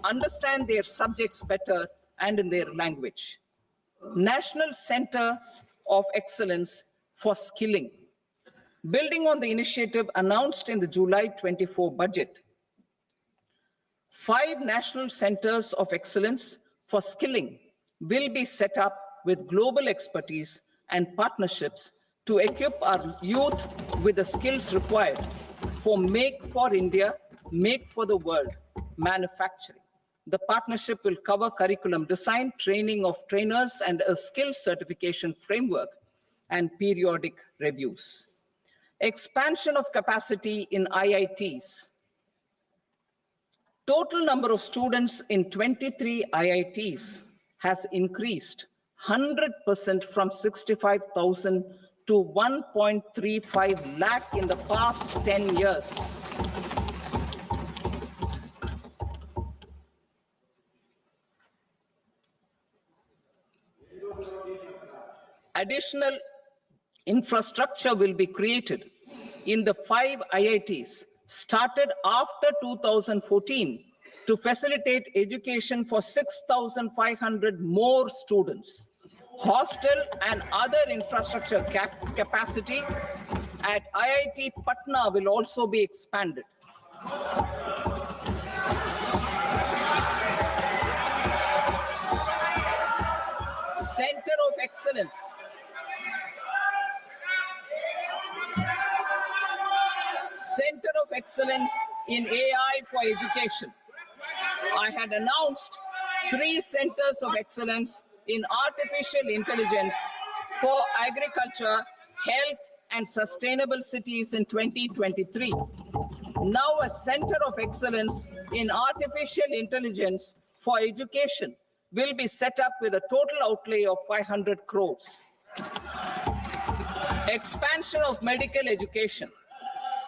understand their subjects better and in their language. National Centers of Excellence for Skilling. Building on the initiative announced in the July 24 budget, 5 national centers of excellence for skilling will be set up with global expertise and partnerships to equip our youth with the skills required for Make for India, Make for the World manufacturing. The partnership will cover curriculum design, training of trainers, and a skills certification framework and periodic reviews. Expansion of capacity in IITs. Total number of students in 23 IITs has increased 100% from 65,000 to 1.35 lakh in the past 10 years. Additional infrastructure will be created in the 5 IITs started after 2014 to facilitate education for 6,500 more students. Hostel and other infrastructure capacity at IIT Patna will also be expanded. Center of Excellence. Center of Excellence in AI for Education. I had announced 3 centers of excellence in artificial intelligence for agriculture, health, and sustainable cities in 2023. Now a center of excellence in artificial intelligence for education will be set up with a total outlay of 500 crores. Expansion of medical education.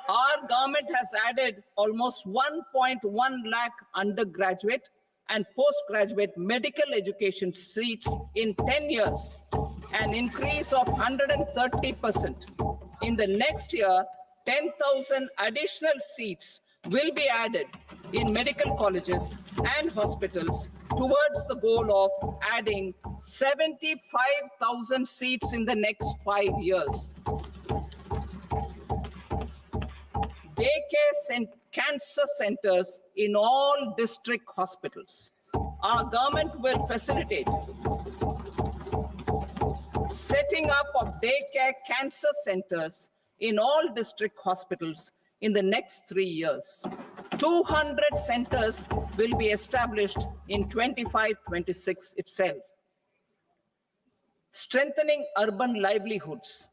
Our government has added almost 1.1 lakh undergraduate and postgraduate medical education seats in 10 years, an increase of 130%. In the next year, 10,000 additional seats will be added in medical colleges and hospitals towards the goal of adding 75,000 seats in the next 5 years. Daycare and cancer centers in all district hospitals. Our government will facilitate setting up of daycare cancer centers in all district hospitals in the next 3 years. 200 centers will be established in 25-26 itself. Strengthening urban livelihoods.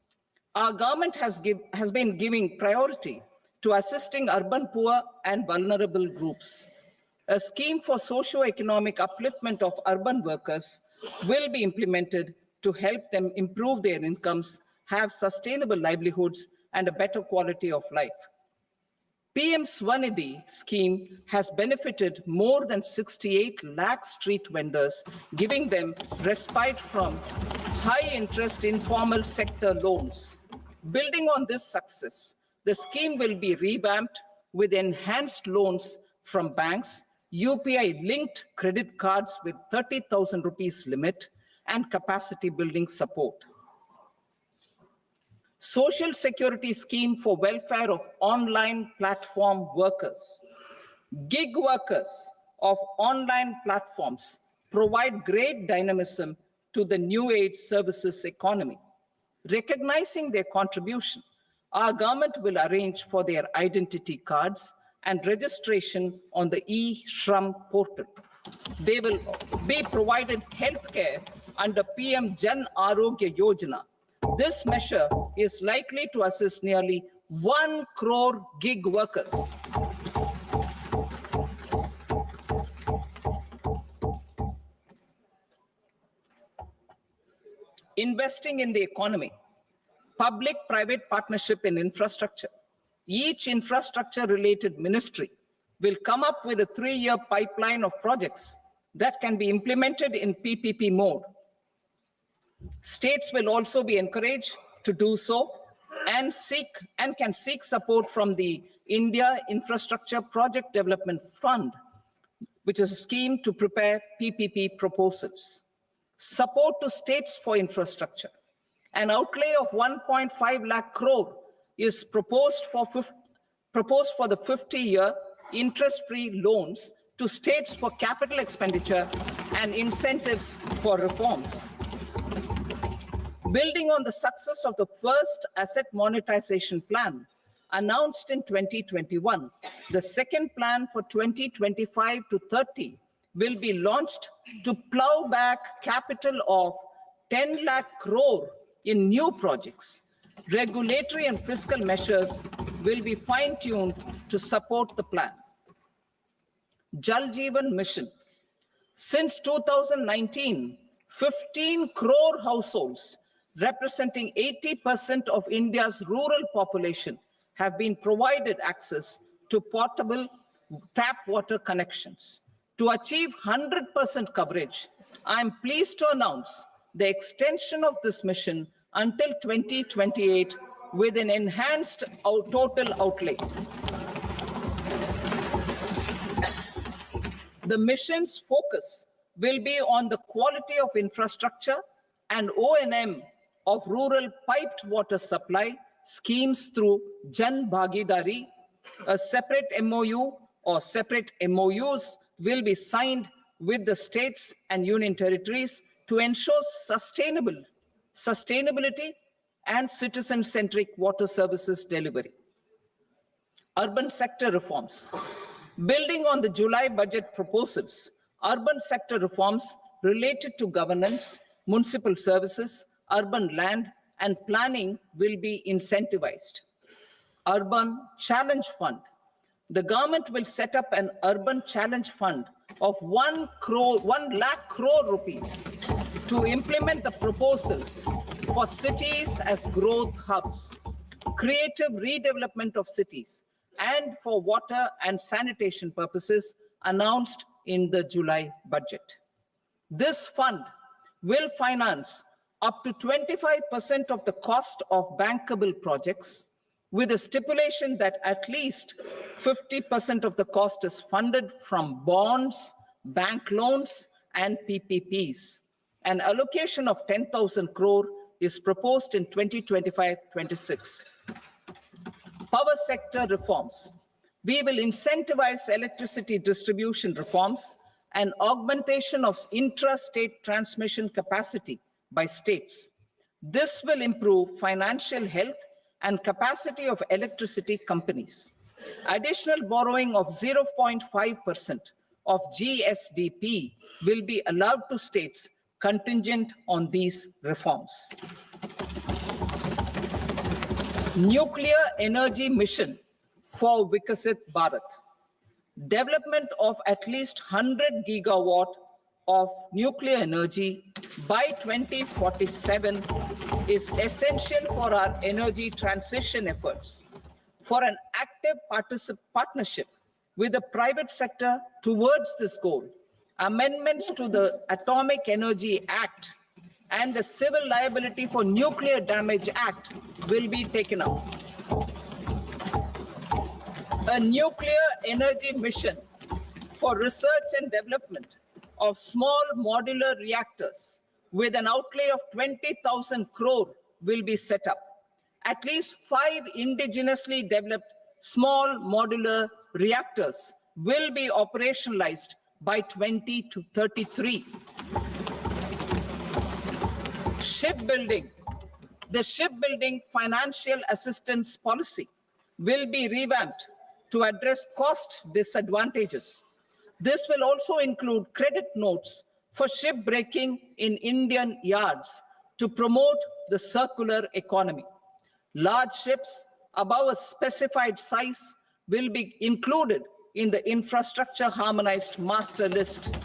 Our government has been giving priority to assisting urban poor and vulnerable groups. A scheme for socio-economic upliftment of urban workers will be implemented to help them improve their incomes, have sustainable livelihoods, and a better quality of life. PM Swanidhi scheme has benefited more than 68 lakh street vendors, giving them respite from high-interest informal sector loans. Building on this success, the scheme will be revamped with enhanced loans from banks, UPI-linked credit cards with 30,000 rupees limit, and capacity building support. Social Security scheme for welfare of online platform workers. Gig workers of online platforms provide great dynamism to the new age services economy. Recognizing their contribution, our government will arrange for their identity cards and registration on the e-Shram portal. They will be provided healthcare under PM Jan Arogya Yojana. This measure is likely to assist nearly 1 crore gig workers. Investing in the economy. Public-private partnership in infrastructure. Each infrastructure-related ministry will come up with a 3-year pipeline of projects that can be implemented in PPP mode. States will also be encouraged to do so and can seek support from the India Infrastructure Project Development Fund. which is a scheme to prepare PPP proposals. Support to states for infrastructure. An outlay of 1.5 lakh crore is proposed for the 50-year interest-free loans to states for capital expenditure and incentives for reforms. Building on the success of the first asset monetization plan announced in 2021, the second plan for 2025 to 30 will be launched to plow back capital of 10 lakh crore in new projects. Regulatory and fiscal measures will be fine-tuned to support the plan. Jal Jeevan Mission. Since 2019, 15 crore households representing 80% of India's rural population have been provided access to portable tap water connections. To achieve 100% coverage, I am pleased to announce the extension of this mission until 2028 with an enhanced total outlay. The mission's focus will be on the quality of infrastructure and O&M of rural piped water supply schemes through Jan Bhagidari. A separate MOU or separate MOUs will be signed with the states and union territories to ensure sustainability and citizen-centric water services delivery. Urban sector reforms. Building on the July budget proposals, urban sector reforms related to governance, municipal services, urban land, and planning will be incentivized. Urban Challenge Fund. The government will set up an urban challenge fund of 1 lakh crore rupees to implement the proposals for cities as growth hubs, creative redevelopment of cities, and for water and sanitation purposes announced in the July budget. This fund will finance up to 25% of the cost of bankable projects, with a stipulation that at least 50% of the cost is funded from bonds, bank loans, and PPPs. An allocation of 10,000 crore is proposed in 2025-26. Power sector reforms. We will incentivize electricity distribution reforms and augmentation of intra-state transmission capacity by states. This will improve financial health and capacity of electricity companies. Additional borrowing of 0.5% of GSDP will be allowed to states contingent on these reforms. Nuclear energy mission for Vikasit Bharat. Development of at least 100 gigawatt of nuclear energy by 2047 is essential for our energy transition efforts. For an active partnership with the private sector towards this goal, amendments to the Atomic Energy Act and the Civil Liability for Nuclear Damage Act will be taken up. A nuclear energy mission for research and development of small modular reactors with an outlay of 20,000 crore will be set up. At least 5 indigenously developed small modular reactors will be operationalized by 2033. Shipbuilding. The shipbuilding financial assistance policy will be revamped to address cost disadvantages. This will also include credit notes for shipbreaking in Indian yards to promote the circular economy. Large ships above a specified size will be included in the infrastructure harmonized master list.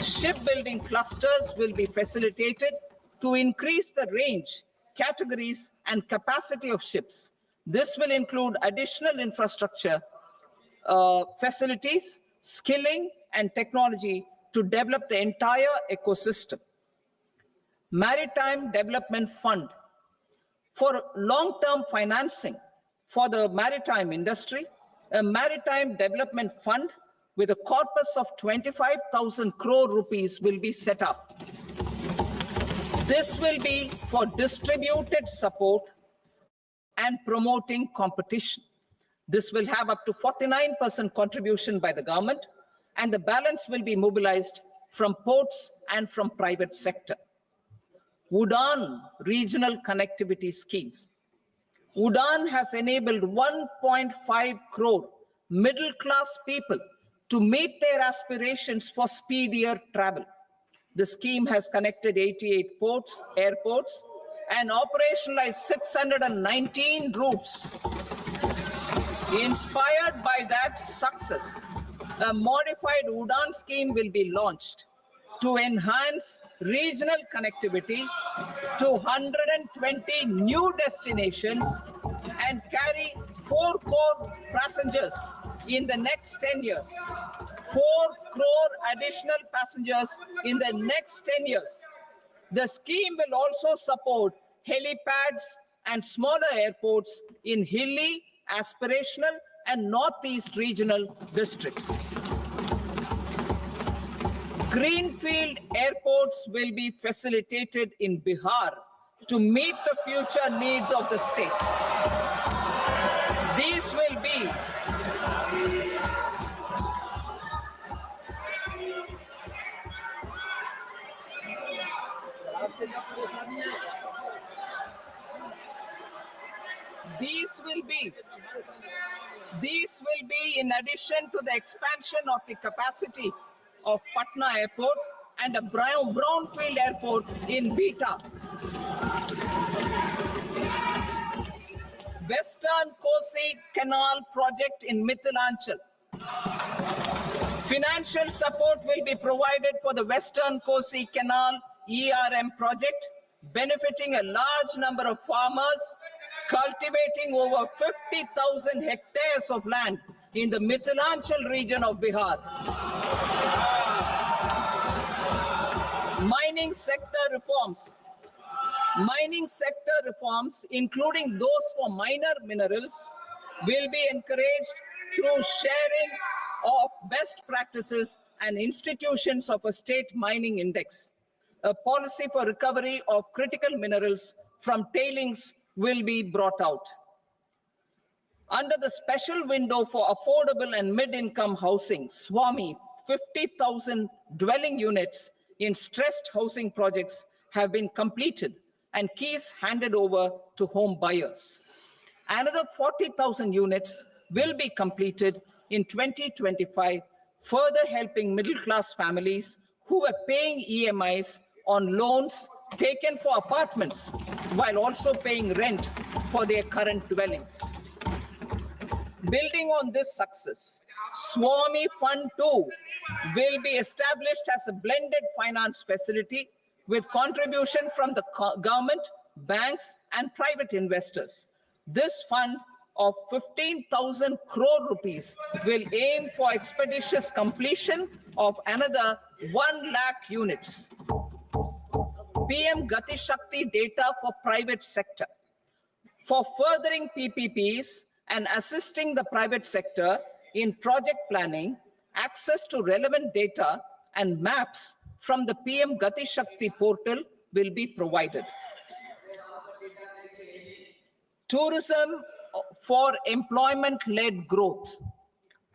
Shipbuilding clusters will be facilitated to increase the range, categories, and capacity of ships. This will include additional infrastructure, facilities, skilling, and technology to develop the entire ecosystem. Maritime Development Fund. For long-term financing for the maritime industry, A maritime development fund with a corpus of 25,000 crore rupees will be set up. This will be for distributed support and promoting competition. This will have up to 49% contribution by the government, and the balance will be mobilized from ports and from private sector. UDAN regional connectivity schemes. UDAN has enabled 1.5 crore middle-class people to meet their aspirations for speedier travel. The scheme has connected 88 ports, airports, and operationalized 619 routes. Inspired by that success, a modified UDAN scheme will be launched to enhance regional connectivity to 120 new destinations and carry 4 crore passengers in the next 10 years. 4 crore additional passengers in the next 10 years. The scheme will also support helipads and smaller airports in hilly, aspirational, and northeast regional districts. Greenfield airports will be facilitated in Bihar to meet the future needs of the state. These will be in addition to the expansion of the capacity of Patna Airport and a brownfield airport in Beta. Western Kosi Canal project in Mithilanchal. Financial support will be provided for the Western Kosi Canal ERM project, benefiting a large number of farmers cultivating over 50,000 hectares of land in the Mithilanchal region of Bihar. Mining sector reforms. Mining sector reforms, including those for minor minerals, will be encouraged through sharing of best practices and institutions of a state mining index. A policy for recovery of critical minerals from tailings will be brought out. Under the special window for affordable and mid-income housing, SWAMI, 50,000 dwelling units in stressed housing projects have been completed and keys handed over to home buyers. Another 40,000 units will be completed in 2025, further helping middle-class families who are paying EMIs on loans taken for apartments while also paying rent for their current dwellings. Building on this success, SWAMI Fund 2 will be established as a blended finance facility with contribution from the government, banks, and private investors. This fund of 15,000 crore rupees will aim for expeditious completion of another 1 lakh units. PM Gati Shakti data for private sector. For furthering PPPs and assisting the private sector in project planning, access to relevant data and maps from the PM Gati Shakti portal will be provided. Tourism for employment-led growth.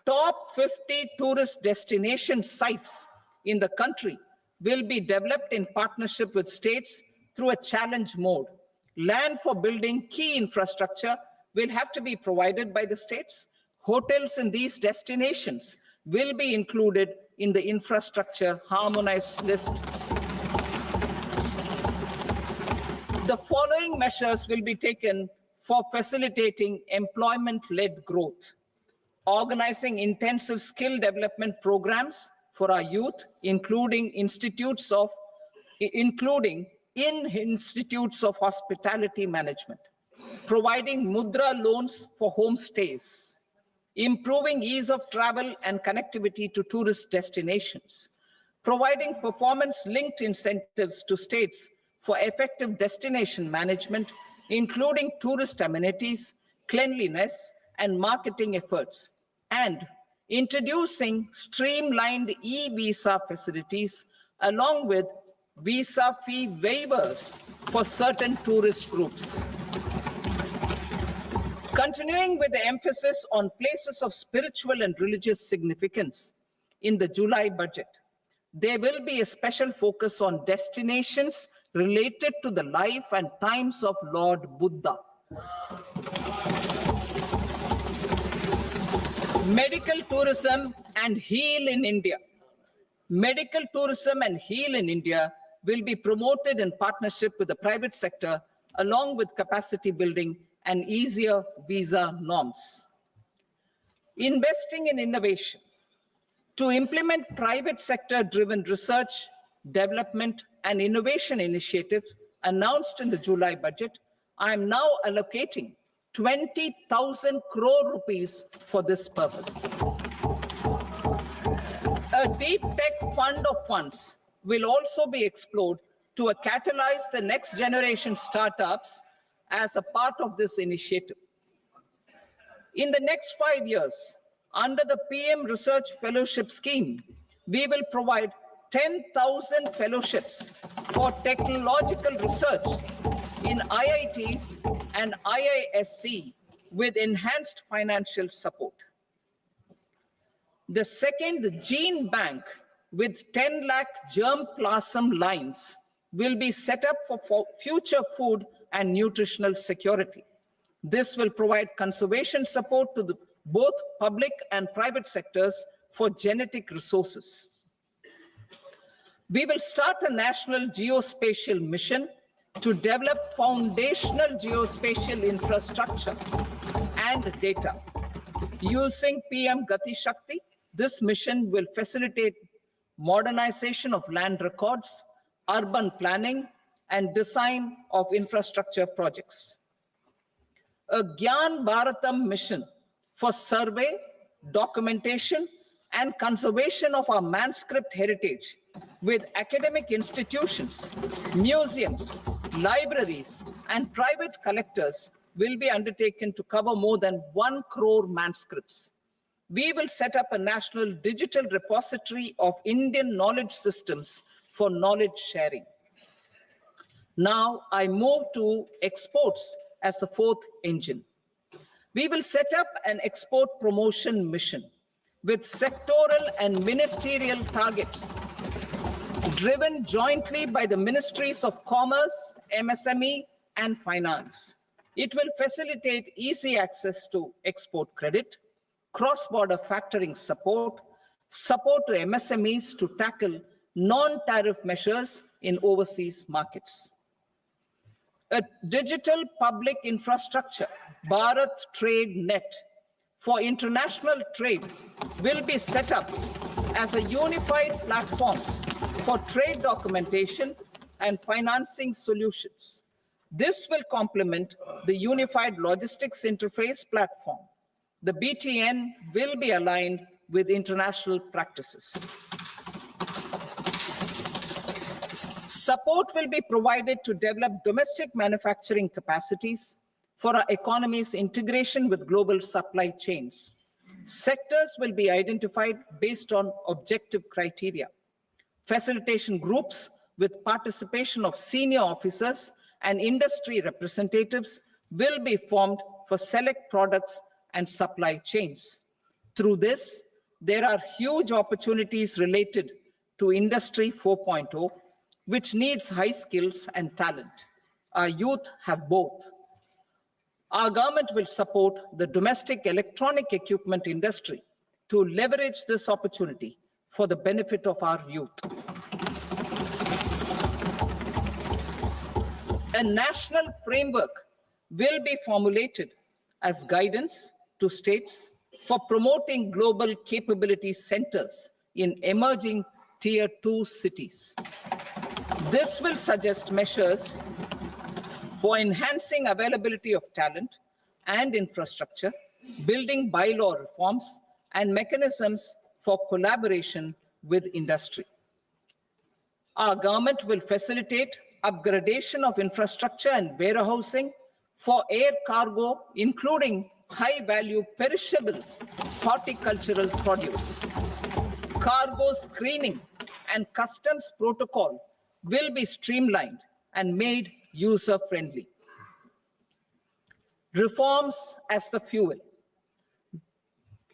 Top 50 tourist destination sites in the country will be developed in partnership with states through a challenge mode. Land for building key infrastructure will have to be provided by the states. Hotels in these destinations will be included in the infrastructure harmonized list. The following measures will be taken for facilitating employment-led growth. Organizing intensive skill development programs for our youth, including in institutes of hospitality management. Providing mudra loans for homestays. Improving ease of travel and connectivity to tourist destinations. Providing performance-linked incentives to states for effective destination management, including tourist amenities, cleanliness, and marketing efforts. and introducing streamlined e-visa facilities along with visa fee waivers for certain tourist groups. Continuing with the emphasis on places of spiritual and religious significance, in the July budget, there will be a special focus on destinations related to the life and times of Lord Buddha. Medical tourism and heal in India. Medical tourism and heal in India will be promoted in partnership with the private sector, along with capacity building and easier visa norms. Investing in innovation. To implement private sector-driven research, development, and innovation initiatives announced in the July budget, I am now allocating 20,000 crore rupees for this purpose. A deep tech fund of funds will also be explored to catalyze the next generation startups as a part of this initiative. In the next 5 years, under the PM Research Fellowship Scheme, we will provide 10,000 fellowships for technological research in IITs and IISc with enhanced financial support. The second gene bank with 10 lakh germplasm lines will be set up for future food and nutritional security. This will provide conservation support to both public and private sectors for genetic resources. We will start a national geospatial mission to develop foundational geospatial infrastructure and data. Using PM Gati Shakti, this mission will facilitate modernization of land records, urban planning, and design of infrastructure projects. A Gyan Bharatam mission for survey, documentation, and conservation of our manuscript heritage with academic institutions, museums, libraries, and private collectors will be undertaken to cover more than 1 crore manuscripts. We will set up a national digital repository of Indian knowledge systems for knowledge sharing. Now I move to exports as the fourth engine. We will set up an export promotion mission with sectoral and ministerial targets driven jointly by the Ministries of Commerce, MSME, and Finance. It will facilitate easy access to export credit, cross-border factoring support, support to MSMEs to tackle non-tariff measures in overseas markets. A digital public infrastructure, Bharat Trade Net, for international trade will be set up as a unified platform for trade documentation and financing solutions. This will complement the Unified Logistics Interface platform. The BTN will be aligned with international practices. Support will be provided to develop domestic manufacturing capacities for our economy's integration with global supply chains. Sectors will be identified based on objective criteria. Facilitation groups with participation of senior officers and industry representatives will be formed for select products and supply chains. Through this, there are huge opportunities related to Industry 4.0, which needs high skills and talent. Our youth have both. Our government will support the domestic electronic equipment industry to leverage this opportunity for the benefit of our youth. A national framework will be formulated as guidance to states for promoting global capability centers in emerging Tier 2 cities. This will suggest measures for enhancing availability of talent and infrastructure, building bylaw reforms, and mechanisms for collaboration with industry. Our government will facilitate upgradation of infrastructure and warehousing for air cargo, including high-value perishable horticultural produce. Cargo screening and customs protocol will be streamlined and made user-friendly. Reforms as the fuel.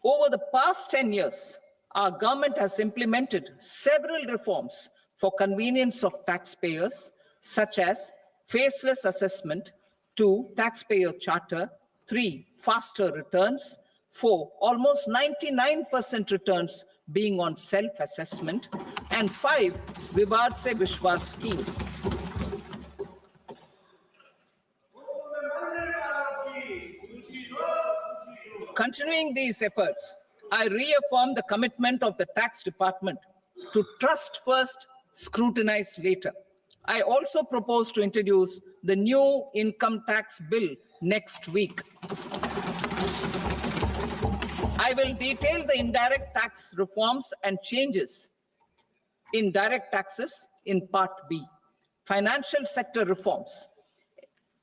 Over the past 10 years, our government has implemented several reforms for convenience of taxpayers, such as faceless assessment, 2, taxpayer charter, 3, faster returns, 4, almost 99% returns being on self-assessment, and 5, Vivad Se Vishwas scheme. Continuing these efforts, I reaffirm the commitment of the tax department to trust first, scrutinize later. I also propose to introduce the new income tax bill next week. I will detail the indirect tax reforms and changes in direct taxes in Part B. Financial sector reforms.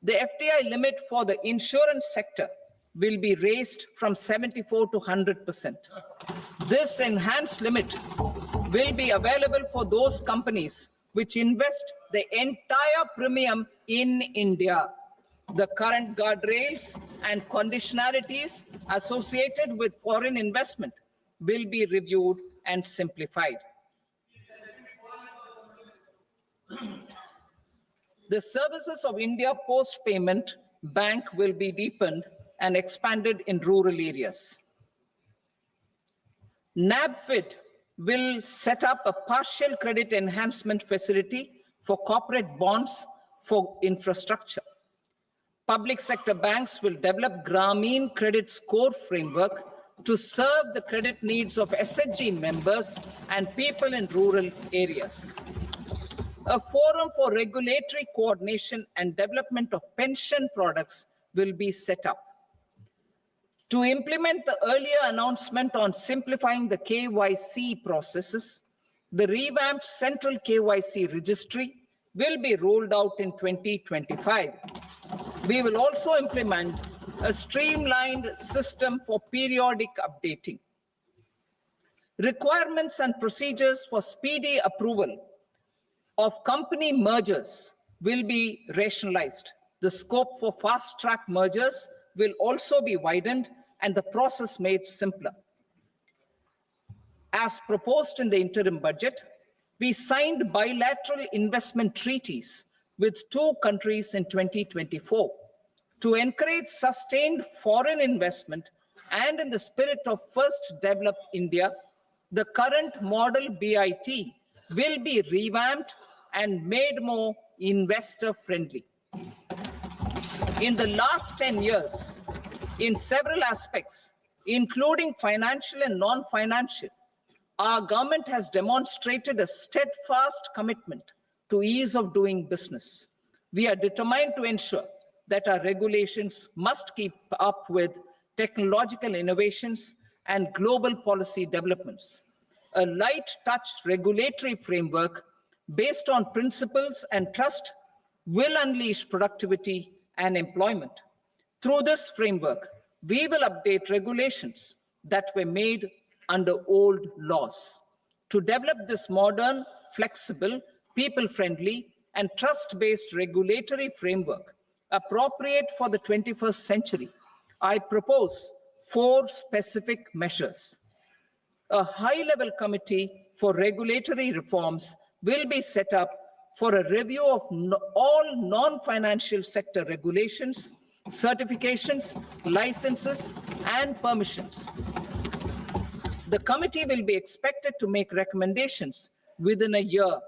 The FDI limit for the insurance sector will be raised from 74 to 100%. This enhanced limit will be available for those companies which invest the entire premium in India. The current guardrails and conditionalities associated with foreign investment will be reviewed and simplified. The services of India Post Payment Bank will be deepened and expanded in rural areas. NABFID will set up a partial credit enhancement facility for corporate bonds for infrastructure. Public sector banks will develop Grameen Credit Score framework to serve the credit needs of SHG members and people in rural areas. A forum for regulatory coordination and development of pension products will be set up. To implement the earlier announcement on simplifying the KYC processes, the revamped central KYC registry will be rolled out in 2025. We will also implement a streamlined system for periodic updating. Requirements and procedures for speedy approval of company mergers will be rationalized. The scope for fast-track mergers will also be widened and the process made simpler. As proposed in the interim budget, we signed bilateral investment treaties with 2 countries in 2024 to encourage sustained foreign investment, and in the spirit of First Develop India, the current model BIT will be revamped and made more investor-friendly. In the last 10 years, in several aspects, including financial and non-financial, our government has demonstrated a steadfast commitment to ease of doing business. We are determined to ensure that our regulations must keep up with technological innovations and global policy developments. A light touch regulatory framework based on principles and trust will unleash productivity and employment. Through this framework, we will update regulations that were made under old laws. To develop this modern, flexible, people-friendly, and trust-based regulatory framework appropriate for the 21st century, I propose 4 specific measures. A high-level committee for regulatory reforms will be set up for a review of all non-financial sector regulations, certifications, licenses, and permissions. The committee will be expected to make recommendations within a year.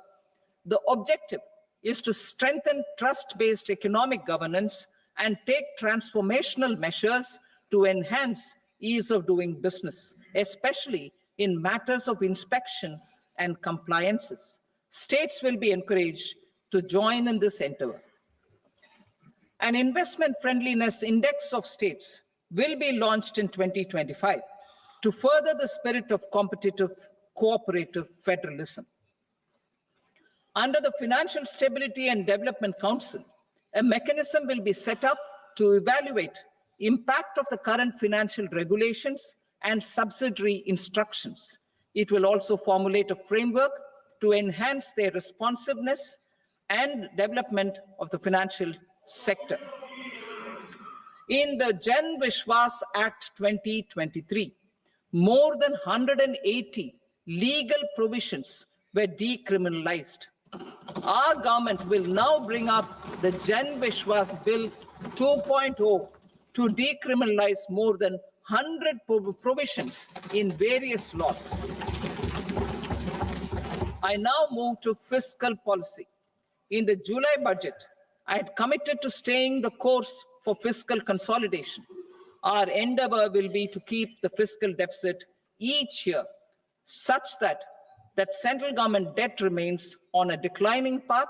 The objective is to strengthen trust-based economic governance and take transformational measures to enhance ease of doing business, especially in matters of inspection and compliances. States will be encouraged to join in this endeavor. An investment friendliness index of states will be launched in 2025 to further the spirit of competitive, cooperative federalism. Under the Financial Stability and Development Council, a mechanism will be set up to evaluate impact of the current financial regulations and subsidiary instructions. It will also formulate a framework to enhance their responsiveness and development of the financial sector. In the Jan Vishwas Act 2023, more than 180 legal provisions were decriminalized. Our government will now bring up the Jan Vishwas Bill 2.0 to decriminalize more than 100 provisions in various laws. I now move to fiscal policy. In the July budget, I had committed to staying the course for fiscal consolidation. Our endeavor will be to keep the fiscal deficit each year such that central government debt remains on a declining path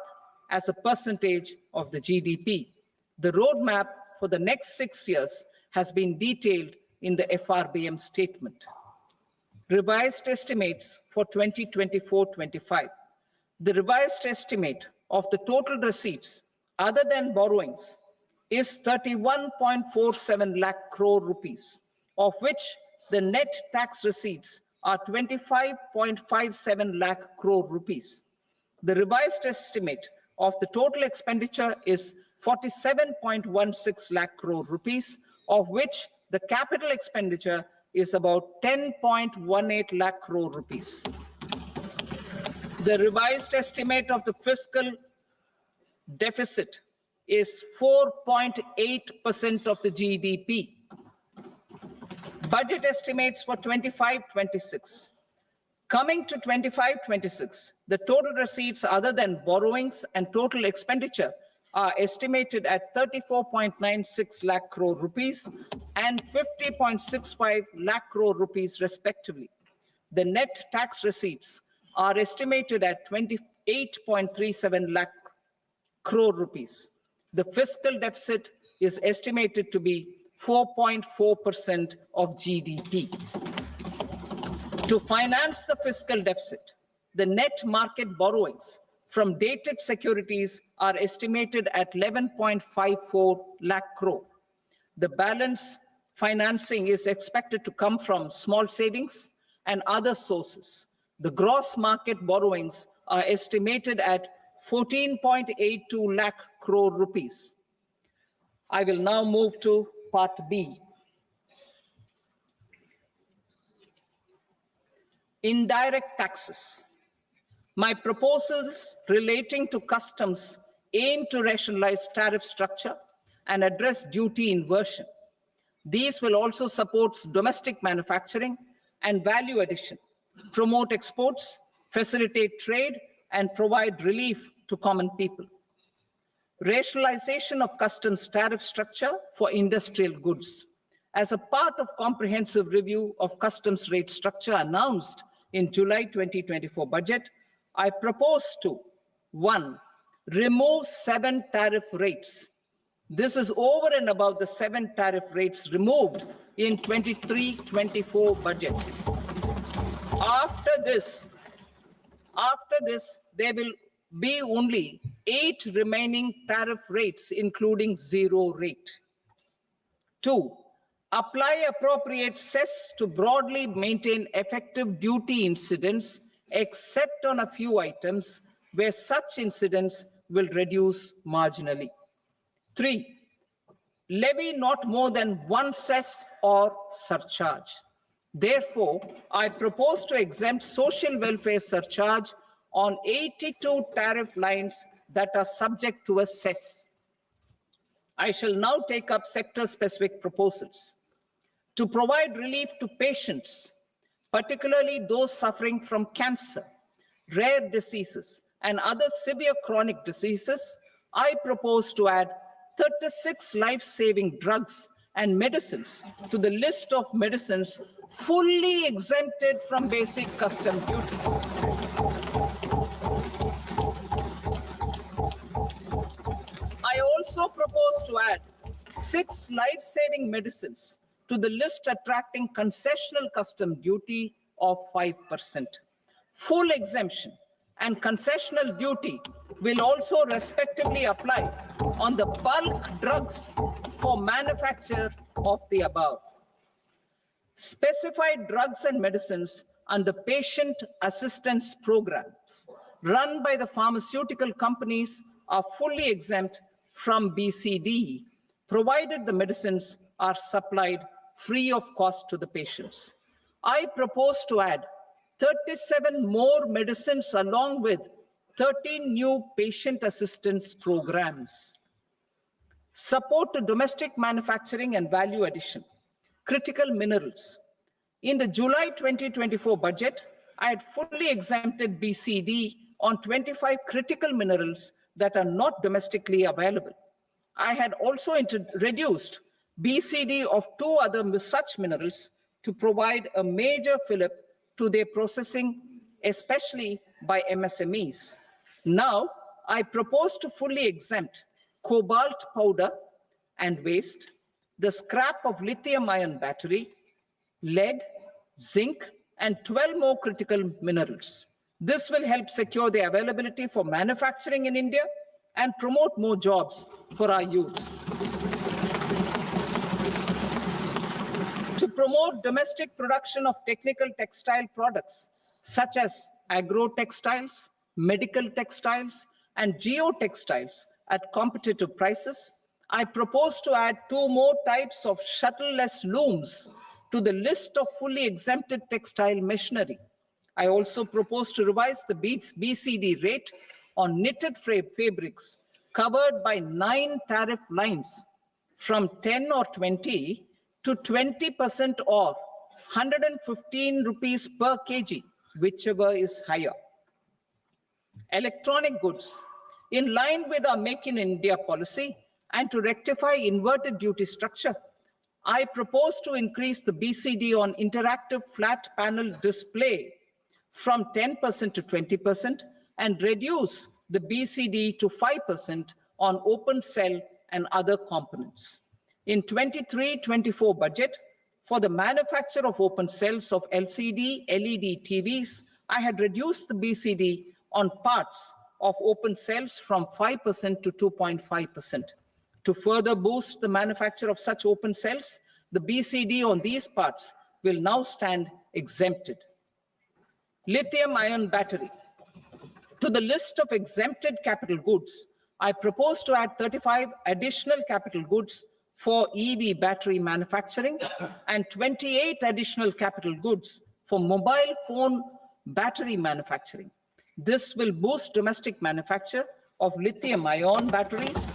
as a percentage of the GDP. The roadmap for the next 6 years has been detailed in the FRBM statement. Revised estimates for 2024-25. The revised estimate of the total receipts other than borrowings is 31.47 lakh crore rupees, of which the net tax receipts are 25.57 lakh crore rupees. The revised estimate of the total expenditure is 47.16 lakh crore rupees, of which the capital expenditure is about 10.18 lakh crore rupees. The revised estimate of the fiscal deficit is 4.8% of the GDP. Budget estimates for 25-26. Coming to 25-26, the total receipts other than borrowings and total expenditure are estimated at 34.96 lakh crore rupees and 50.65 lakh crore rupees respectively. The net tax receipts are estimated at 28.37 lakh crore rupees. The fiscal deficit is estimated to be 4.4% of GDP. To finance the fiscal deficit, the net market borrowings from dated securities are estimated at 11.54 lakh crore. The balance financing is expected to come from small savings and other sources. The gross market borrowings are estimated at 14.82 lakh crore rupees. I will now move to Part B. Indirect taxes. My proposals relating to customs aim to rationalize tariff structure and address duty inversion. These will also support domestic manufacturing and value addition, promote exports, facilitate trade, and provide relief to common people. Rationalization of customs tariff structure for industrial goods. As a part of comprehensive review of customs rate structure announced in July 2024 budget, I propose to 1. Remove 7 tariff rates. This is over and above the 7 tariff rates removed in 23-24 budget. After this, there will be only 8 remaining tariff rates, including 0 rate. 2. Apply appropriate cess to broadly maintain effective duty incidence, except on a few items where such incidence will reduce marginally. 3. Levy not more than 1 cess or surcharge. Therefore, I propose to exempt social welfare surcharge on 82 tariff lines that are subject to a cess. I shall now take up sector-specific proposals. To provide relief to patients, particularly those suffering from cancer, rare diseases, and other severe chronic diseases, I propose to add 36 life-saving drugs and medicines to the list of medicines fully exempted from basic custom duty. I also propose to add 6 life-saving medicines to the list attracting concessional custom duty of 5%. Full exemption and concessional duty will also respectively apply on the bulk drugs for manufacture of the above. Specified drugs and medicines under patient assistance programs run by the pharmaceutical companies are fully exempt from BCD, provided the medicines are supplied free of cost to the patients. I propose to add 37 more medicines along with 13 new patient assistance programs. Support to domestic manufacturing and value addition. Critical minerals. In the July 2024 budget, I had fully exempted BCD on 25 critical minerals that are not domestically available. I had also reduced BCD of 2 other such minerals to provide a major fillip to their processing, especially by MSMEs. Now, I propose to fully exempt cobalt powder and waste, the scrap of lithium-ion battery, lead, zinc, and 12 more critical minerals. This will help secure the availability for manufacturing in India and promote more jobs for our youth. To promote domestic production of technical textile products, such as agro-textiles, medical textiles, and geotextiles at competitive prices, I propose to add 2 more types of shuttle-less looms to the list of fully exempted textile machinery. I also propose to revise the BCD rate on knitted fabrics covered by 9 tariff lines from 10 or 20 to 20% or 115 rupees per kg, whichever is higher. Electronic goods. In line with our Make in India policy and to rectify inverted duty structure, I propose to increase the BCD on interactive flat panel display from 10% to 20% and reduce the BCD to 5% on open cell and other components. In 23-24 budget, for the manufacture of open cells of LCD, LED TVs, I had reduced the BCD on parts of open cells from 5% to 2.5%. To further boost the manufacture of such open cells, the BCD on these parts will now stand exempted. Lithium-ion battery. To the list of exempted capital goods, I propose to add 35 additional capital goods for EV battery manufacturing and 28 additional capital goods for mobile phone battery manufacturing. This will boost domestic manufacture of lithium-ion batteries,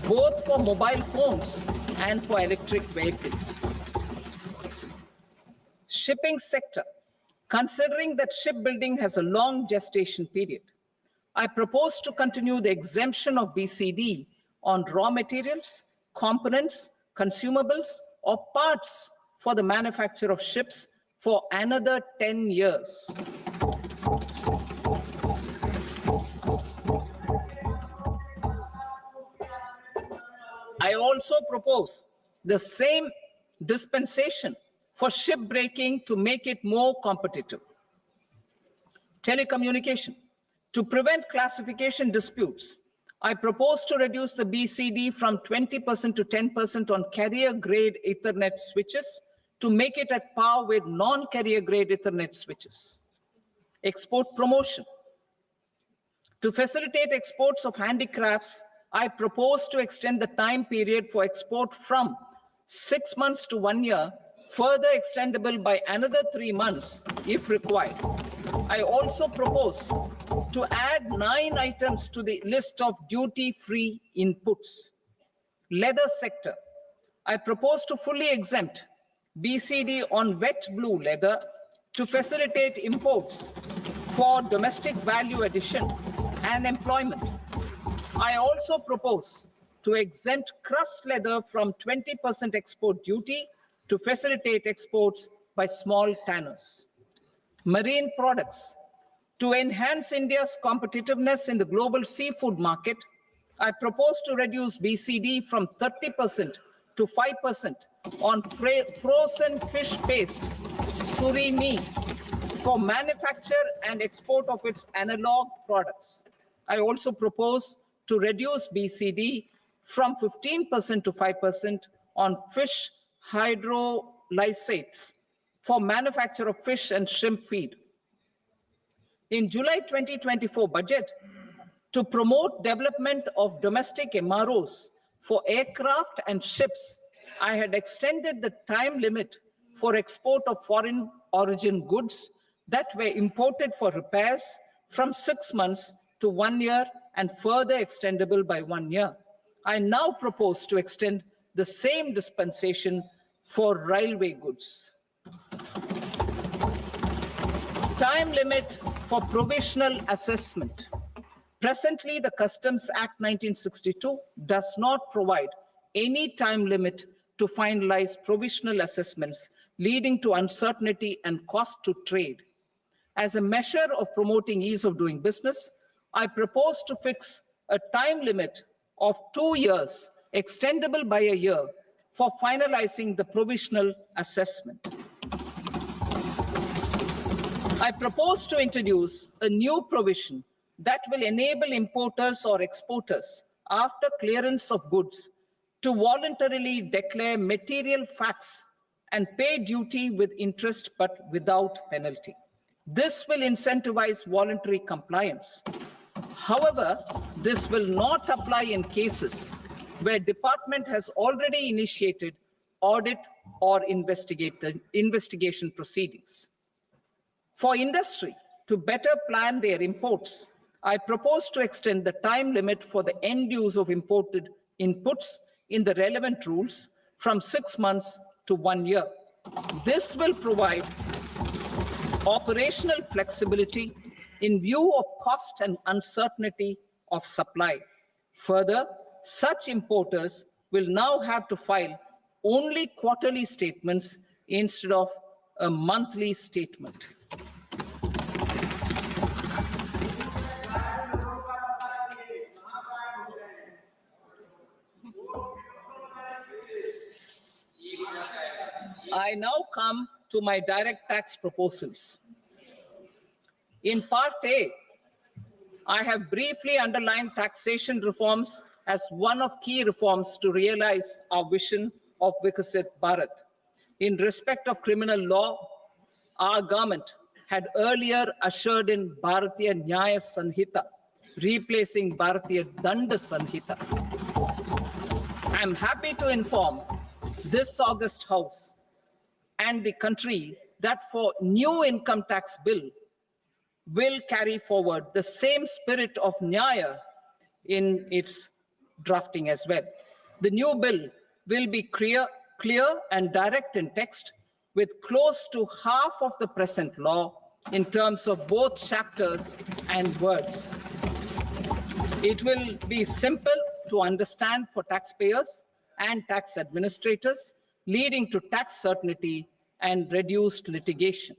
both for mobile phones and for electric vehicles. Shipping sector. Considering that shipbuilding has a long gestation period, I propose to continue the exemption of BCD on raw materials, components, consumables, or parts for the manufacture of ships for another 10 years. I also propose the same dispensation for shipbreaking to make it more competitive. Telecommunication. To prevent classification disputes, I propose to reduce the BCD from 20% to 10% on carrier-grade Ethernet switches to make it at par with non-carrier-grade Ethernet switches. Export promotion. To facilitate exports of handicrafts, I propose to extend the time period for export from 6 months to 1 year, further extendable by another 3 months if required. I also propose to add 9 items to the list of duty-free inputs. Leather sector. I propose to fully exempt BCD on wet blue leather to facilitate imports for domestic value addition and employment. I also propose to exempt crust leather from 20% export duty to facilitate exports by small tanners. Marine products. To enhance India's competitiveness in the global seafood market, I propose to reduce BCD from 30% to 5% on frozen fish paste, surimi, for manufacture and export of its analog products. I also propose to reduce BCD from 15% to 5% on fish hydrolysates for manufacture of fish and shrimp feed. In July 2024 budget, to promote development of domestic MROs for aircraft and ships, I had extended the time limit for export of foreign origin goods that were imported for repairs from 6 months to 1 year and further extendable by 1 year. I now propose to extend the same dispensation for railway goods. Time limit for provisional assessment. Presently, the Customs Act 1962 does not provide any time limit to finalize provisional assessments, leading to uncertainty and cost to trade. As a measure of promoting ease of doing business, I propose to fix a time limit of 2 years, extendable by a year, for finalizing the provisional assessment. I propose to introduce a new provision that will enable importers or exporters, after clearance of goods, to voluntarily declare material facts and pay duty with interest but without penalty. This will incentivize voluntary compliance. However, this will not apply in cases where department has already initiated audit or investigation proceedings. For industry to better plan their imports, I propose to extend the time limit for the end use of imported inputs in the relevant rules from 6 months to 1 year. This will provide operational flexibility in view of cost and uncertainty of supply. Further, such importers will now have to file only quarterly statements instead of a monthly statement. I now come to my direct tax proposals. In Part A, I have briefly underlined taxation reforms as one of key reforms to realize our vision of Vikasit Bharat. In respect of criminal law, our government had earlier ushered in Bharatiya Nyaya Sanhita, replacing Bharatiya Danda Sanhita. I am happy to inform this August House and the country that for new income tax bill will carry forward the same spirit of Nyaya in its drafting as well. The new bill will be clear and direct in text, with close to half of the present law in terms of both chapters and words. It will be simple to understand for taxpayers and tax administrators, leading to tax certainty and reduced litigation.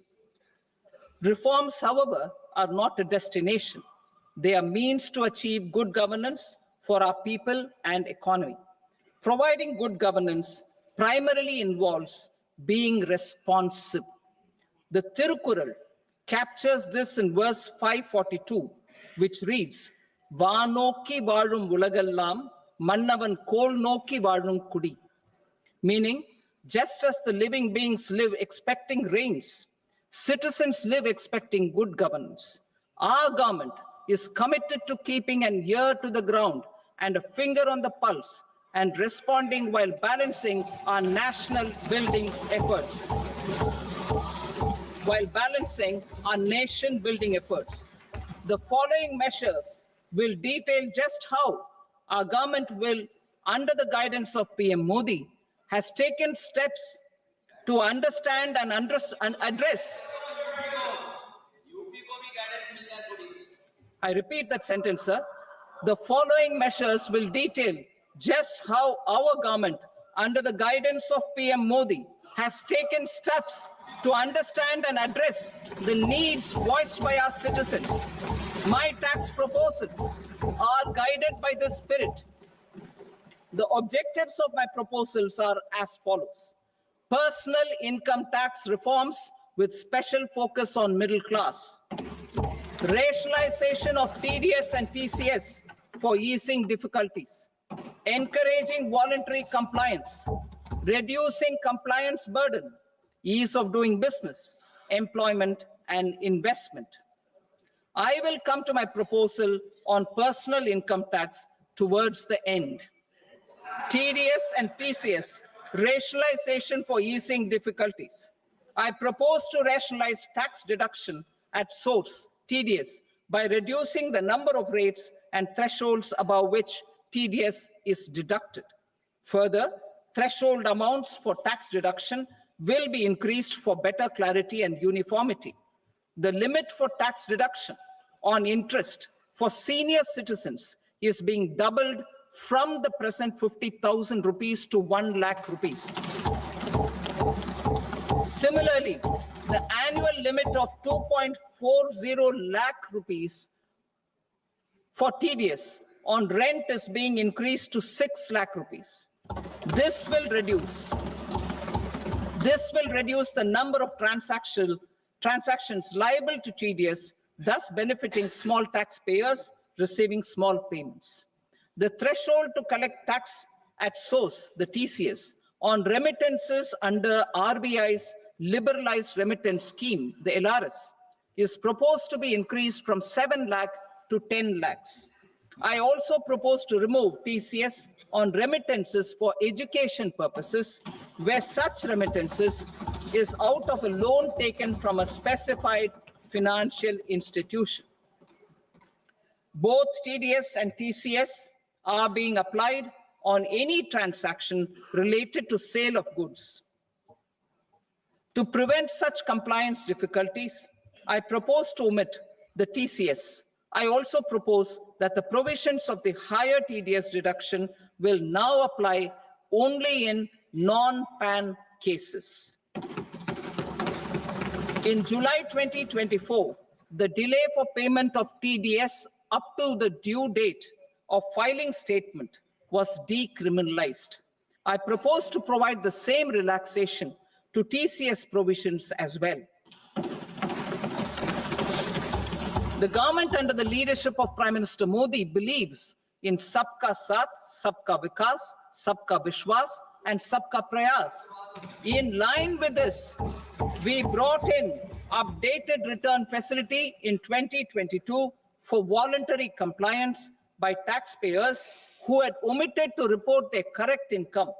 Reforms, however, are not a destination. They are means to achieve good governance for our people and economy. Providing good governance primarily involves being responsive. The Tirukural captures this in verse 542, which reads, "Vaanokki vaazhum ulagallam, mannavan kol nokki vaazhum kudi," meaning, just as the living beings live expecting rains, citizens live expecting good governance. Our government is committed to keeping an ear to the ground and a finger on the pulse and responding while balancing our national building efforts. The following measures will detail just how our government will, under the guidance of PM Modi, has taken steps to understand and address. I repeat that sentence, sir. The following measures will detail just how our government, under the guidance of PM Modi, has taken steps to understand and address the needs voiced by our citizens. My tax proposals are guided by this spirit. The objectives of my proposals are as follows. Personal income tax reforms with special focus on middle class. Rationalization of TDS and TCS for easing difficulties. Encouraging voluntary compliance. Reducing compliance burden. ease of doing business, employment, and investment. I will come to my proposal on personal income tax towards the end. TDS and TCS, rationalization for easing difficulties. I propose to rationalize tax deduction at source, TDS, by reducing the number of rates and thresholds above which TDS is deducted. Further, threshold amounts for tax deduction will be increased for better clarity and uniformity. The limit for tax deduction on interest for senior citizens is being doubled from the present 50,000 rupees to 1 lakh rupees. Similarly, the annual limit of 2.40 lakh rupees for TDS on rent is being increased to 6 lakh rupees. This will reduce the number of transactions liable to TDS, thus benefiting small taxpayers receiving small payments. The threshold to collect tax at source, the TCS, on remittances under RBI's liberalized remittance scheme, the LRS, is proposed to be increased from 7 lakh to 10 lakhs. I also propose to remove TCS on remittances for education purposes, where such remittances is out of a loan taken from a specified financial institution. Both TDS and TCS are being applied on any transaction related to sale of goods. To prevent such compliance difficulties, I propose to omit the TCS. I also propose that the provisions of the higher TDS deduction will now apply only in non-PAN cases. In July 2024, the delay for payment of TDS up to the due date of filing statement was decriminalized. I propose to provide the same relaxation to TCS provisions as well. The government under the leadership of Prime Minister Modi believes in Sabka Saath, Sabka Vikas, Sabka Vishwas, and Sabka Prayas. In line with this, we brought in updated return facility in 2022 for voluntary compliance by taxpayers who had omitted to report their correct income.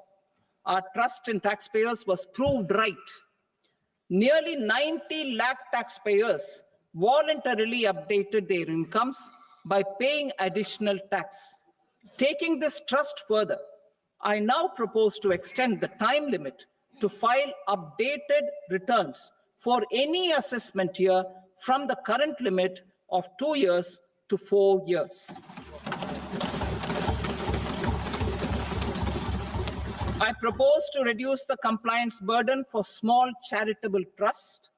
Our trust in taxpayers was proved right. Nearly 90 lakh taxpayers voluntarily updated their incomes by paying additional tax. Taking this trust further, I now propose to extend the time limit to file updated returns for any assessment year from the current limit of 2 years to 4 years. I propose to reduce the compliance burden for small charitable trusts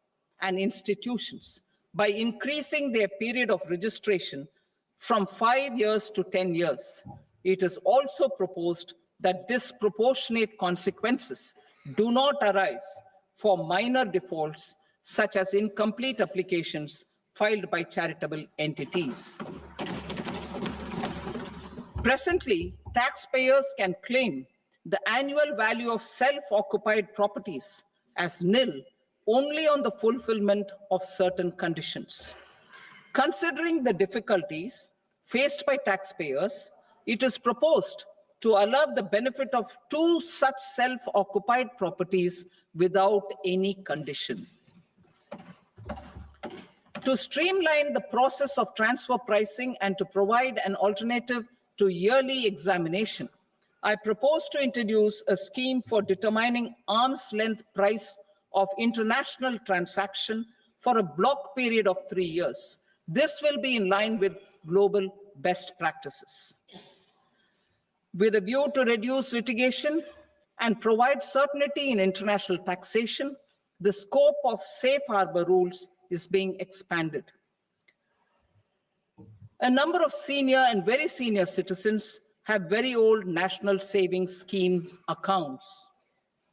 and institutions by increasing their period of registration from 5 years to 10 years. It is also proposed that disproportionate consequences do not arise for minor defaults, such as incomplete applications filed by charitable entities. Presently, taxpayers can claim the annual value of self-occupied properties as nil only on the fulfillment of certain conditions. Considering the difficulties faced by taxpayers, it is proposed to allow the benefit of 2 such self-occupied properties without any condition. To streamline the process of transfer pricing and to provide an alternative to yearly examination, I propose to introduce a scheme for determining arm's length price of international transaction for a block period of 3 years. This will be in line with global best practices. With a view to reduce litigation and provide certainty in international taxation, the scope of safe harbor rules is being expanded. A number of senior and very senior citizens have very old national savings schemes accounts.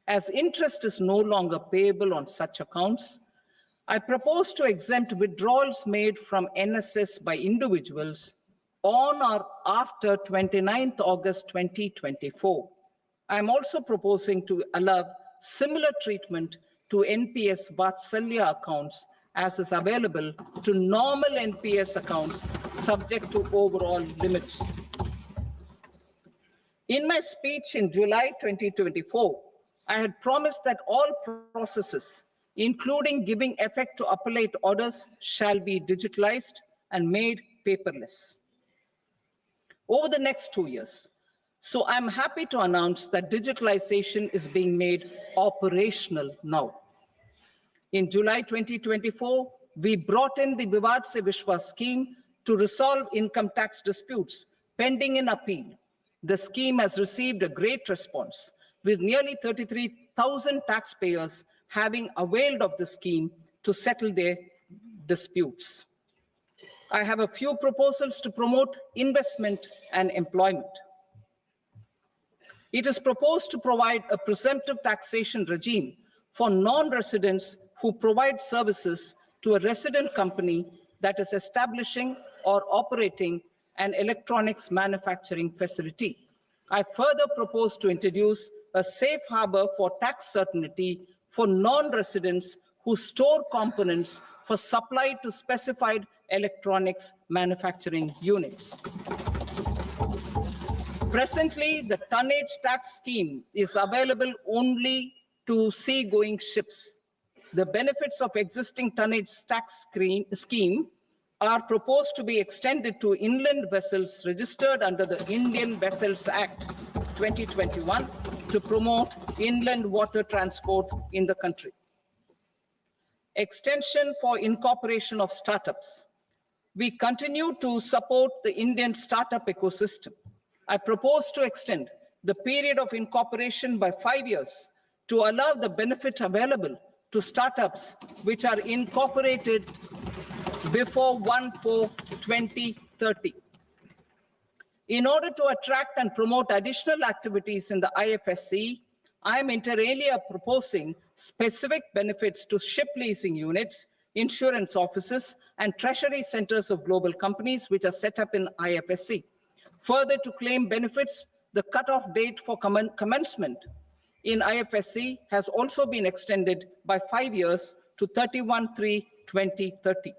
As interest is no longer payable on such accounts, I propose to exempt withdrawals made from NSS by individuals on or after 29th August 2024. I am also proposing to allow similar treatment to NPS Vatsalya accounts as is available to normal NPS accounts subject to overall limits. In my speech in July 2024, I had promised that all processes, including giving effect to appellate orders, shall be digitalized and made paperless over the next 2 years. So I'm happy to announce that digitalization is being made operational now. In July 2024, we brought in the Vivad Se Vishwas scheme to resolve income tax disputes pending in appeal. The scheme has received a great response, with nearly 33,000 taxpayers having availed of the scheme to settle their disputes. I have a few proposals to promote investment and employment. It is proposed to provide a presumptive taxation regime for non-residents who provide services to a resident company that is establishing or operating an electronics manufacturing facility. I further propose to introduce a safe harbor for tax certainty for non-residents who store components for supply to specified electronics manufacturing units. Presently, the tonnage tax scheme is available only to sea-going ships. The benefits of existing tonnage tax scheme are proposed to be extended to inland vessels registered under the Indian Vessels Act 2021 to promote inland water transport in the country. Extension for incorporation of startups. We continue to support the Indian startup ecosystem. I propose to extend the period of incorporation by 5 years to allow the benefit available to startups which are incorporated before 1/4/2030. In order to attract and promote additional activities in the IFSC, I am inter alia proposing specific benefits to ship leasing units, insurance offices, and treasury centers of global companies which are set up in IFSC. Further, to claim benefits, the cutoff date for commencement in IFSC has also been extended by 5 years to 31/3/2030.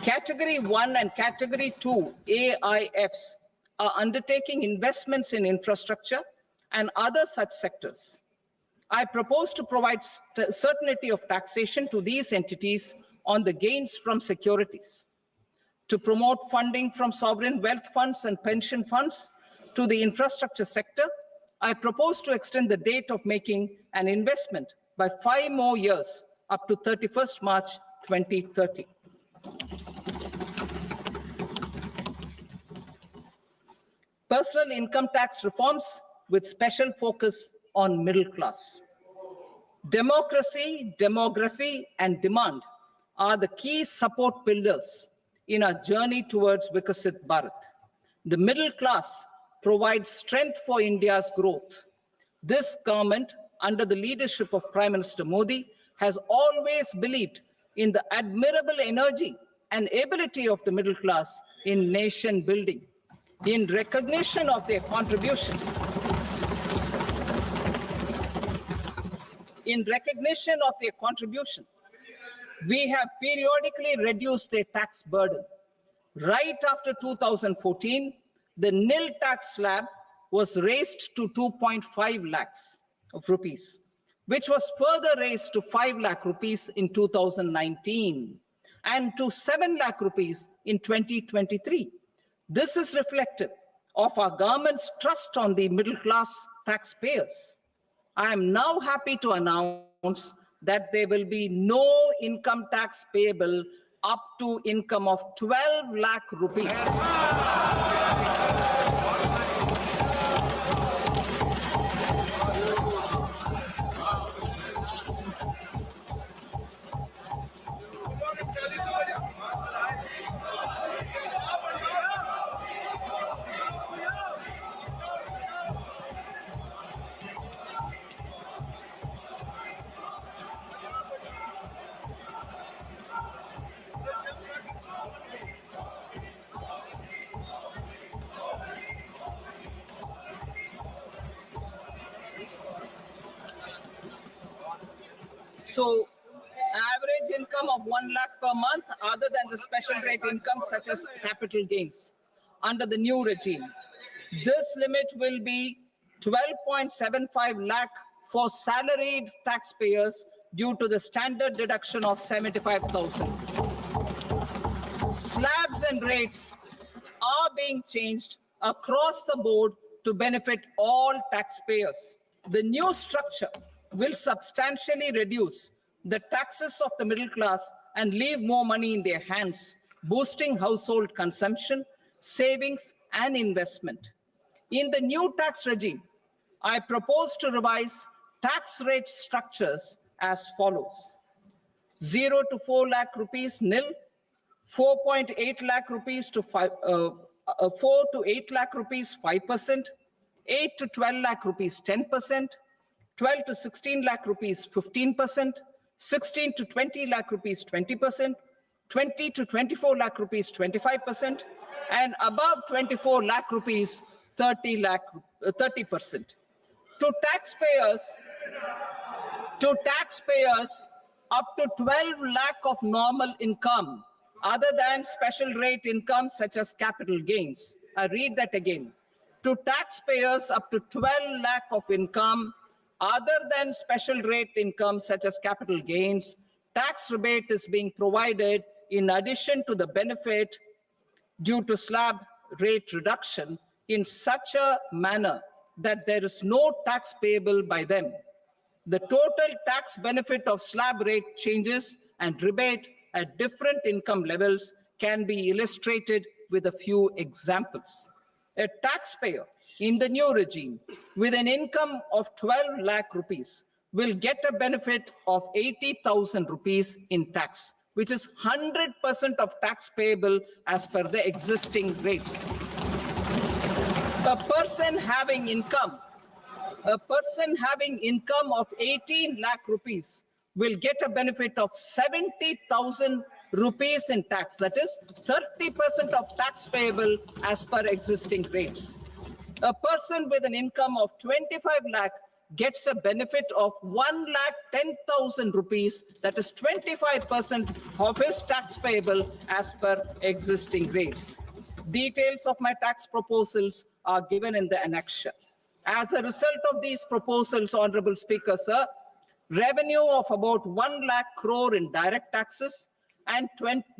Category 1 and Category 2 AIFs are undertaking investments in infrastructure and other such sectors. I propose to provide certainty of taxation to these entities on the gains from securities, to promote funding from sovereign wealth funds and pension funds to the infrastructure sector. I propose to extend the date of making an investment by 5 more years up to 31st March 2030. Personal income tax reforms with special focus on middle class. Democracy, demography, and demand are the key support pillars in our journey towards Vikasit Bharat. The middle class provides strength for India's growth. This government, under the leadership of Prime Minister Modi, has always believed in the admirable energy and ability of the middle class in nation building. In recognition of their contribution, we have periodically reduced their tax burden. Right after 2014, the nil tax slab was raised to 2.5 lakhs of rupees, which was further raised to 5 lakh rupees in 2019 and to 7 lakh rupees in 2023. This is reflective of our government's trust on the middle class taxpayers. I am now happy to announce that there will be no income tax payable up to income of 12 lakh rupees. So average income of 1 lakh per month other than the special rate income such as capital gains under the new regime. This limit will be 12.75 lakh for salaried taxpayers due to the standard deduction of 75,000. Slabs and rates are being changed across the board to benefit all taxpayers. The new structure will substantially reduce the taxes of the middle class and leave more money in their hands, boosting household consumption, savings, and investment. In the new tax regime, I propose to revise tax rate structures as follows: 0 to 4 lakh rupees nil, 4.8 lakh rupees to 4 to 8 lakh rupees 5%, 8 to 12 lakh rupees 10%, 12 to 16 lakh rupees 15%, 16 to 20 lakh rupees 20%, 20 to 24 lakh rupees 25%, and above 24 lakh rupees 30%. To taxpayers up to 12 lakh of normal income other than special rate income such as capital gains. I read that again. To taxpayers up to 12 lakh of income other than special rate income such as capital gains, tax rebate is being provided in addition to the benefit due to slab rate reduction in such a manner that there is no tax payable by them. The total tax benefit of slab rate changes and rebate at different income levels can be illustrated with a few examples. A taxpayer in the new regime with an income of 12 lakh rupees will get a benefit of 80,000 rupees in tax, which is 100% of tax payable as per the existing rates. A person having income of 18 lakh rupees will get a benefit of 70,000 rupees in tax. That is 30% of tax payable as per existing rates. A person with an income of 25 lakh gets a benefit of 1,10,000 rupees. That is 25% of his tax payable as per existing rates. Details of my tax proposals are given in the annexure. As a result of these proposals, Honorable Speaker, sir, revenue of about 1 lakh crore in direct taxes and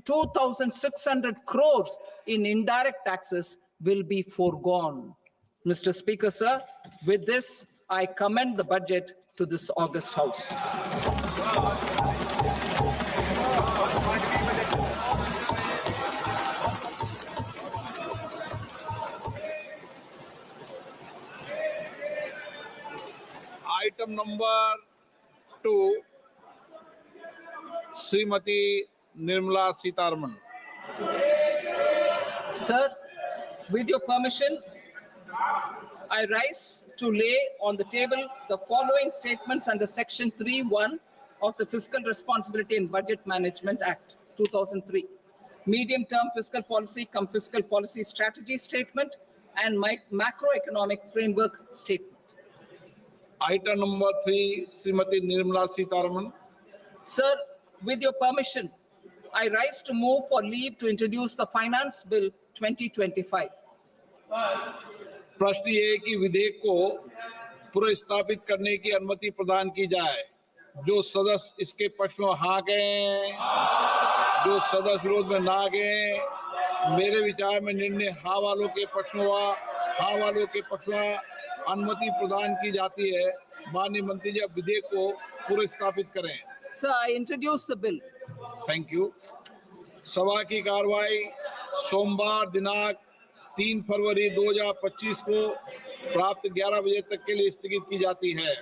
2,600 crores in indirect taxes will be foregone. Mr. Speaker, sir, with this, I commend the budget to this august House. Item number 2, Srimati Nirmala Sitharaman. Sir, with your permission, I rise to lay on the table the following statements under Section 3(1) of the Fiscal Responsibility and Budget Management Act, 2003. Medium-term fiscal policy cum fiscal policy strategy statement and macroeconomic framework statement. Item number 3, Srimati Nirmala Sitharaman. Sir, with your permission, I rise to move for leave to introduce the Finance Bill 2025. प्रश्न ये है कि विधेयक को पुनर्स्थापित करने की अनुमति प्रदान की जाए। जो सदस्य इसके पक्ष में हाँ कहें, जो सदस्य विरोध में ना कहें। मेरे विचार में निर्णय हाँ वालों के पक्ष में हुआ, हाँ वालों के पक्ष में अनुमति प्रदान की जाती है। माननीय मंत्री जी, अब विधेयक को पुनर्स्थापित करें। Sir, I introduce the bill. Thank you. सभा की कार्रवाई सोमवार दिनांक 3 फरवरी 2025 को प्राप्त 11 बजे तक के लिए स्थगित की जाती है।